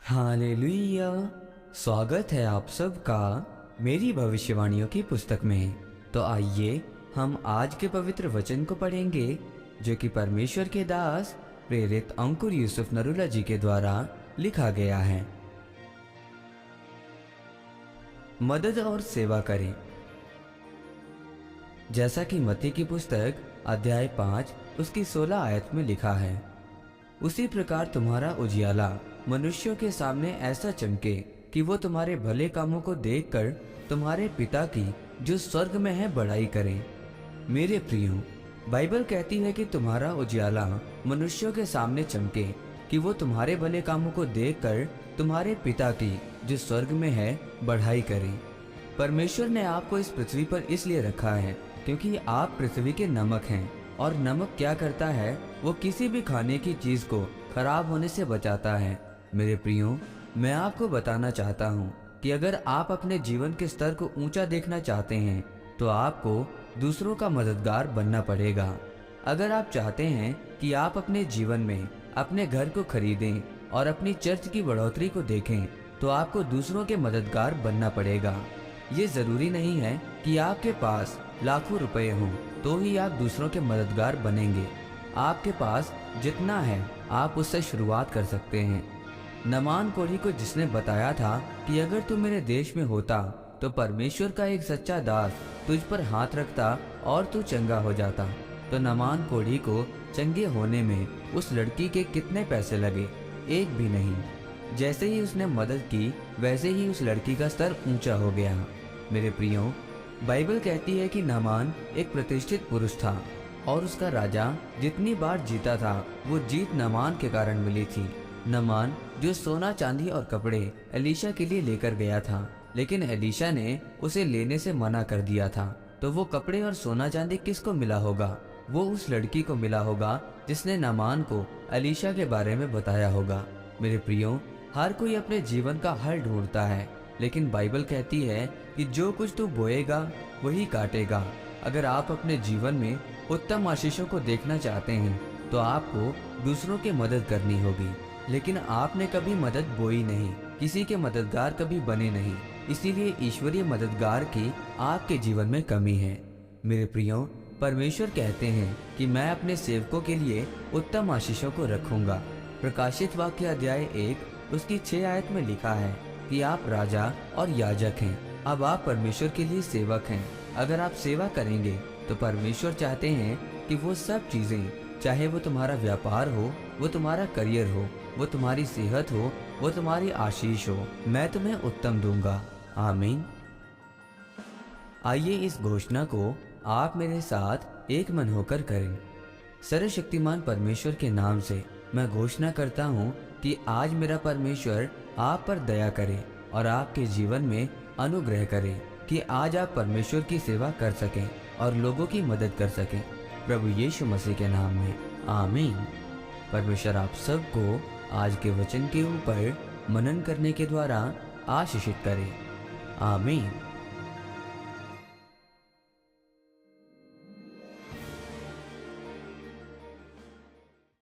Hallelujah. स्वागत है आप सबका मेरी भविष्यवाणियों की पुस्तक में। तो आइए हम आज के पवित्र वचन को पढ़ेंगे जो कि परमेश्वर के दास प्रेरित अंकुर यूसुफ नरूला जी के द्वारा लिखा गया है। मदद और सेवा करें। जैसा कि मत्ती की पुस्तक अध्याय 5 उसकी 16 आयत में लिखा है, उसी प्रकार तुम्हारा उजियाला मनुष्यों के सामने ऐसा चमके कि वो तुम्हारे भले कामों को देखकर तुम्हारे पिता की जो स्वर्ग में है बड़ाई करें। मेरे प्रियो, बाइबल कहती है कि तुम्हारा उजियाला मनुष्यों के सामने चमके कि वो तुम्हारे भले कामों को देखकर तुम्हारे पिता की जो स्वर्ग में है बढ़ाई करें। परमेश्वर ने आपको इस पृथ्वी पर इसलिए रखा है क्योंकि आप पृथ्वी के नमक हैं, और नमक क्या करता है, वो किसी भी खाने की चीज को खराब होने से बचाता है। मेरे प्रियो, मैं आपको बताना चाहता हूँ कि अगर आप अपने जीवन के स्तर को ऊंचा देखना चाहते हैं तो आपको दूसरों का मददगार बनना पड़ेगा। अगर आप चाहते हैं कि आप अपने जीवन में अपने घर को खरीदें और अपनी चर्च की बढ़ोतरी को देखें तो आपको दूसरों के मददगार बनना पड़ेगा। ये जरूरी नहीं है कि आपके पास लाखों रुपए हों तो ही आप दूसरों के मददगार बनेंगे। आपके पास जितना है आप उससे शुरुआत कर सकते हैं। नमान कोढ़ी को जिसने बताया था कि अगर तू मेरे देश में होता तो परमेश्वर का एक सच्चा दास तुझ पर हाथ रखता और तू चंगा हो जाता, तो नमान कोढ़ी को चंगे होने में उस लड़की के कितने पैसे लगे? एक भी नहीं। जैसे ही उसने मदद की वैसे ही उस लड़की का स्तर ऊंचा हो गया। मेरे प्रियो, बाइबल कहती है कि नामान एक प्रतिष्ठित पुरुष था और उसका राजा जितनी बार जीता था वो जीत नामान के कारण मिली थी। नामान जो सोना चांदी और कपड़े एलीशा के लिए लेकर गया था, लेकिन एलीशा ने उसे लेने से मना कर दिया था, तो वो कपड़े और सोना चांदी किसको मिला होगा? वो उस लड़की को मिला होगा जिसने नामान को एलीशा के बारे में बताया होगा। मेरे प्रियो, हर कोई अपने जीवन का हल ढूंढता है, लेकिन बाइबल कहती है कि जो कुछ तू बोएगा वही काटेगा। अगर आप अपने जीवन में उत्तम आशीषों को देखना चाहते हैं तो आपको दूसरों की मदद करनी होगी, लेकिन आपने कभी मदद बोई नहीं, किसी के मददगार कभी बने नहीं, इसीलिए ईश्वरीय मददगार की आपके जीवन में कमी है। मेरे प्रियो, परमेश्वर कहते हैं कि मैं अपने सेवकों के लिए उत्तम आशीषों को रखूंगा। प्रकाशित वाक्य अध्याय 1 उसकी 6 आयत में लिखा है कि आप राजा और याजक हैं। अब आप परमेश्वर के लिए सेवक हैं। अगर आप सेवा करेंगे तो परमेश्वर चाहते हैं कि वो सब चीजें, चाहे वो तुम्हारा व्यापार हो, वो तुम्हारा करियर हो, वो तुम्हारी सेहत हो, वो तुम्हारी आशीष हो, मैं तुम्हें उत्तम दूंगा। आमीन। आइए इस घोषणा को आप मेरे साथ एक मन होकर करें। सर्वशक्तिमान परमेश्वर के नाम से मैं घोषणा करता हूँ कि आज मेरा परमेश्वर आप पर दया करे और आपके जीवन में अनुग्रह करे कि आज आप परमेश्वर की सेवा कर सकें और लोगों की मदद कर सकें, प्रभु यीशु मसीह के नाम में। आमीन। परमेश्वर आप सबको आज के वचन के ऊपर मनन करने के द्वारा आशीषित करे। आमीन।